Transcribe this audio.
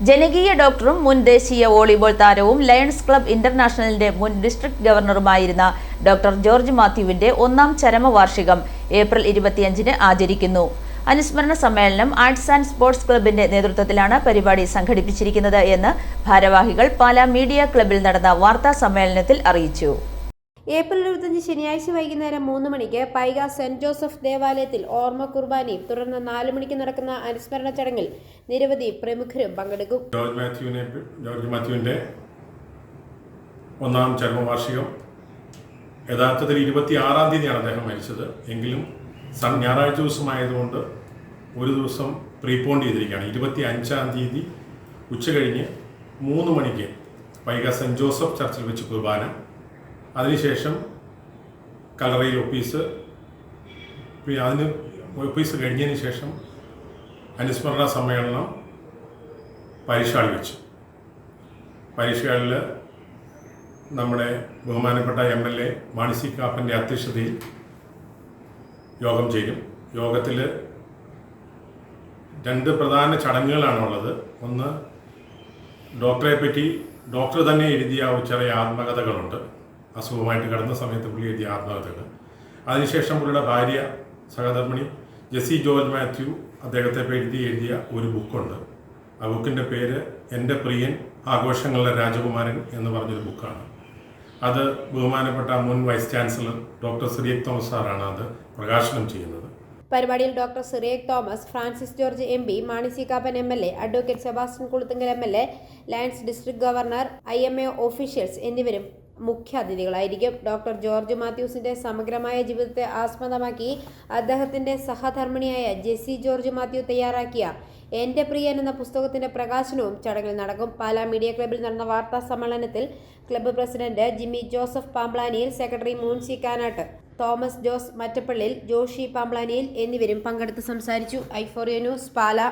ജനകീയ ഡോക്ടറും മുൻ ദേശീയ വോളിബോൾ താരവും ലയൺസ് ക്ലബ് ഇന്റർനാഷണലിന്റെ മുൻ ഡിസ്ട്രിക്ട് ഗവർണറുമായിരുന്ന ഡോക്ടർ ജോർജ് മാത്യുവിന്റെ ഒന്നാം ചരമവാർഷികം ഏപ്രിൽ 25-ന് ആചരിക്കുന്നു. അനുസ്മരണ സമ്മേളനം ആർട്സ് ആൻഡ് സ്പോർട്സ് ക്ലബിന്റെ നേതൃത്വത്തിലാണ് പരിപാടി സംഘടിപ്പിച്ചിരിക്കുന്നത് എന്ന് ഭാരവാഹികൾ പാലാ മീഡിയ ക്ലബിൽ നടന്ന വാർത്താ സമ്മേളനത്തിൽ അറിയിച്ചു. ഏപ്രിൽ 25 ശനിയാഴ്ച വൈകുന്നേരം 3 മണിക്ക് പൈക സെന്റ് ജോസഫ് ദേവാലയത്തിൽ ഓർമ്മ കുർബാനയും തുടർന്ന് 4 മണിക്ക് നടക്കുന്ന അനുസ്മരണ ചടങ്ങിൽ നിരവധി പ്രമുഖരും പങ്കെടുക്കും. ജോർജ് മാത്യുവിന്റെ ഒന്നാം ചരമവാർഷികം യഥാർത്ഥത്തിൽ 26-ാം തീയതിയാണ് അദ്ദേഹം മരിച്ചത്. എങ്കിലും ഞായറാഴ്ച ദിവസമായതുകൊണ്ട് ഒരു ദിവസം പ്രീപോണ്ട് ചെയ്തിരിക്കുകയാണ്. 25-ാം തീയതി ഉച്ചകഴിഞ്ഞ് 3 മണിക്ക് പൈക സെന്റ് ജോസഫ് ചർച്ചിൽ വെച്ച് കുർബാന, അതിനുശേഷം കല്ലറയിൽ ഒപ്പീസ് കഴിഞ്ഞതിന് ശേഷം അനുസ്മരണ സമ്മേളനം പരിശാളിൽ വെച്ചു. പരിശാളിൽ നമ്മുടെ ബഹുമാനപ്പെട്ട MLA മാണി സി കാപ്പൻ്റെ അധ്യക്ഷതയിൽ യോഗം ചേരും. യോഗത്തിൽ 2 പ്രധാന ചടങ്ങുകളാണുള്ളത്. ഒന്ന്, ഡോക്ടറെ പറ്റി ഡോക്ടർ തന്നെ എഴുതിയ ചെറിയ ആത്മകഥകളുണ്ട്. അസുഖമായിട്ട് കിടന്ന സമയത്ത് പുള്ളി എഴുതിയ ആത്മകഥകൾ. അതിനുശേഷം പുള്ളിയുടെ ഭാര്യ സഹധർമ്മിണി ജെസി ജോർജ് മാത്യു അദ്ദേഹത്തെ എഴുതിയ ഒരു ബുക്കുണ്ട്. ആ ബുക്കിൻ്റെ പേര് എൻ്റെ പ്രിയൻ ആഘോഷങ്ങളുടെ രാജകുമാരൻ എന്ന് പറഞ്ഞൊരു ബുക്കാണ്. അത് ബഹുമാനപ്പെട്ട മുൻ vice chancellor doctor Cyriac Thomas സാറാണ് അത് പ്രകാശനം ചെയ്യുന്നത്. പരിപാടിയിൽ doctor Cyriac Thomas, Francis George MP, Mani C Kappan MLA, advocate Sebastian Kulathunkal MLA, Lions district governor, IMA officials എന്നിവരും മുഖ്യാതിഥികളായിരിക്കും. ഡോക്ടർ ജോർജ് മാത്യൂസിന്റെ സമഗ്രമായ ജീവിതത്തെ ആസ്പദമാക്കി അദ്ദേഹത്തിന്റെ സഹധർമ്മിണിയായ ജെസി ജോർജ് മാത്യു തയ്യാറാക്കിയ എൻ്റെ പ്രിയൻ എന്ന പുസ്തകത്തിന്റെ പ്രകാശനവും ചടങ്ങിൽ നടക്കും. പാലാ മീഡിയ ക്ലബിൽ നടന്ന വാർത്താ സമ്മേളനത്തിൽ club president Jimmy Joseph Pamblaniyil, secretary Moonsi Kanatt, Thomas Jose Mattappallil, Joshy Pamblaniyil എന്നിവരും പങ്കെടുത്ത് സംസാരിച്ചു. i4U news, Pala.